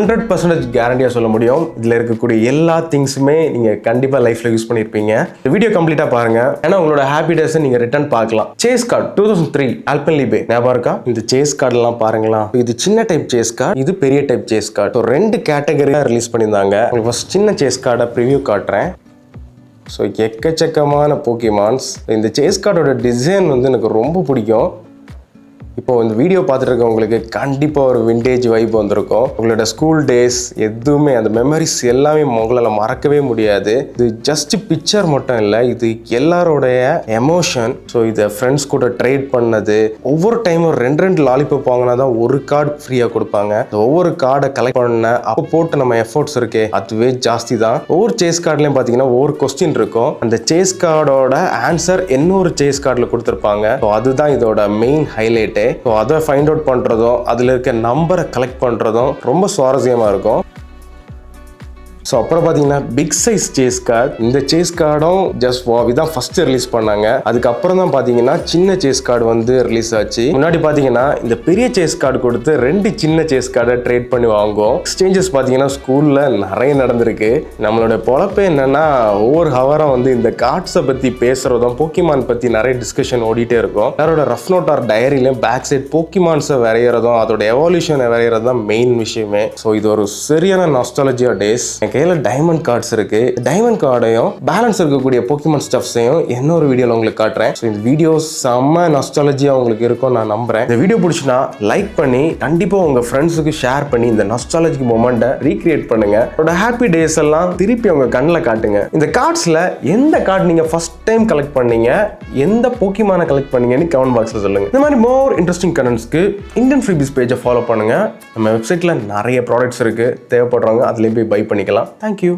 100% கேரண்டியா சொல்ல முடியும். இதுல இருக்கக்கூடிய எல்லா திங்ஸுமே நீங்க கண்டிப்பா லைஃப்ல யூஸ் பண்ணிருப்பீங்க. இந்த வீடியோ கம்ப்ளீட்டா பாருங்க. ஏன்னா உங்களோட ஹாப்பி டேஸ் நீங்க ரிட்டர்ன் பார்க்கலாம். சேஸ் கார்டு 2003 ஆல்பென்லீபே ஞாபகம் இருக்கா? இந்த சேஸ் கார்டு எல்லாம் பாருங்களா. இது சின்ன டைப் சேஸ் கார்டு, இது பெரிய டைப் சேஸ் கார்டு. ரெண்டு கேட்டகரியா ரிலீஸ் பண்ணியிருந்தாங்க. உங்களுக்கு ஃபர்ஸ்ட் சின்ன சேஸ் கார்டை ப்ரிவியூ காட்டுறேன். ஸோ எக்கச்சக்கமான போக்கிமான்ஸ். இந்த சேஸ் கார்டோட டிசைன் வந்து எனக்கு ரொம்ப பிடிக்கும். இப்போ இந்த வீடியோ பார்த்துட்டு இருக்கவங்களுக்கு கண்டிப்பாக ஒரு விண்டேஜ் வைப் வந்திருக்கும். உங்களோட ஸ்கூல் டேஸ் எதுவுமே அந்த மெமரிஸ் எல்லாமே உங்களால் மறக்கவே முடியாது. இது ஜஸ்ட் பிக்சர் மட்டும் இல்லை, இது எல்லாரோடைய எமோஷன். ஸோ இதை ஃப்ரெண்ட்ஸ் கூட ட்ரேட் பண்ணது, ஒவ்வொரு டைமும் ரெண்டு லாலிபாப் வாங்கினா தான் ஒரு கார்டு ஃப்ரீயாக கொடுப்பாங்க. ஒவ்வொரு கார்டை கலெக்ட் பண்ண அப்போ போட்டு நம்ம எஃபோர்ட்ஸ் இருக்கே அதுவே ஜாஸ்தி தான். ஒவ்வொரு சேஸ் கார்டுலையும் பார்த்தீங்கன்னா ஒவ்வொரு கொஸ்டின் இருக்கும். அந்த சேஸ் கார்டோட ஆன்சர் இன்னொரு சேஸ் கார்டில் கொடுத்துருப்பாங்க. ஸோ அதுதான் இதோட மெயின் ஹைலைட்டு. ஸோ அதை ஃபைண்ட் அவுட் பண்ணுறதும் அதில் இருக்க நம்பரை கலெக்ட் பண்ணுறதும் ரொம்ப சுவாரஸ்யமாக இருக்கும். ஸோ அப்புறம் பார்த்தீங்கன்னா பிக் சைஸ் சேஸ் கார்டு. இந்த சேஸ் கார்டும் ஜஸ்ட் இதான் ஃபர்ஸ்ட் ரிலீஸ் பண்ணாங்க. அதுக்கப்புறம் தான் பார்த்தீங்கன்னா சின்ன சேஸ் கார்டு வந்து ரிலீஸ் ஆச்சு. முன்னாடி பார்த்தீங்கன்னா இந்த பெரிய சேஸ் கார்டு கொடுத்து ரெண்டு சின்ன சேஸ் கார்டை ட்ரேட் பண்ணி வாங்குவோம். எக்ஸ்சேஞ்சஸ் பார்த்தீங்கன்னா ஸ்கூலில் நிறைய நடந்திருக்கு. நம்மளோட பொழப்பே என்னன்னா ஒவ்வொரு ஹவரும் வந்து இந்த கார்ட்ஸை பற்றி பேசுறதும் போக்கிமான் பற்றி நிறைய டிஸ்கஷன் ஓடிட்டே இருக்கும். எல்லாரோட ரஃப் நோட் ஆர் டைரியிலையும் பேக் சைட் போக்கிமான்ஸை வரைகிறதும் அதோட எவல்யூஷனை வரைகிறது தான் மெயின் விஷயமே. ஸோ இது ஒரு சரியான நாஸ்டாலஜியா டேஸ். கையில் டைமண்ட் கார்ட்ஸ் இருக்கு. டைமண்ட் கார்டையும் பேலன்ஸ் இருக்கக்கூடிய போக்கிமான் ஸ்டஃப்ஸையும் இன்னொரு வீடியோல உங்களுக்கு காட்டுறேன். ஸோ இந்த வீடியோ செம்ம நாஸ்டாலஜியா உங்களுக்கு இருக்கும் நான் நம்புறேன். இந்த வீடியோ பிடிச்சினா லைக் பண்ணி கண்டிப்பா உங்க ஃப்ரெண்ட்ஸுக்கு ஷேர் பண்ணி இந்த நாஸ்டாலஜிக் மொமெண்ட்டை ரீக்ரியேட் பண்ணுங்க. உங்களோட ஹாப்பி டேஸ் எல்லாம் திருப்பி உங்க கண்ணில் காட்டுங்க. இந்த கார்ட்ஸ்ல எந்த கார்டு நீங்க ஃபர்ஸ்ட் டைம் கலெக்ட் பண்ணீங்க, எந்த போக்கிமான கலெக்ட் பண்ணீங்கன்னு கமெண்ட் பாக்ஸ்ல சொல்லுங்க. இந்த மாதிரி மோர் இன்ட்ரெஸ்டிங் கண்டென்ட்ஸ்க்கு இந்தியன் ஃப்ரீபீஸ் பேஜை ஃபாலோ பண்ணுங்க. நம்ம வெப்சைட்ல நிறைய ப்ராடக்ட்ஸ் இருக்கு, தேவைப்படுறவங்க அதுலேயும் போய் பை பண்ணிக்கலாம். Thank you.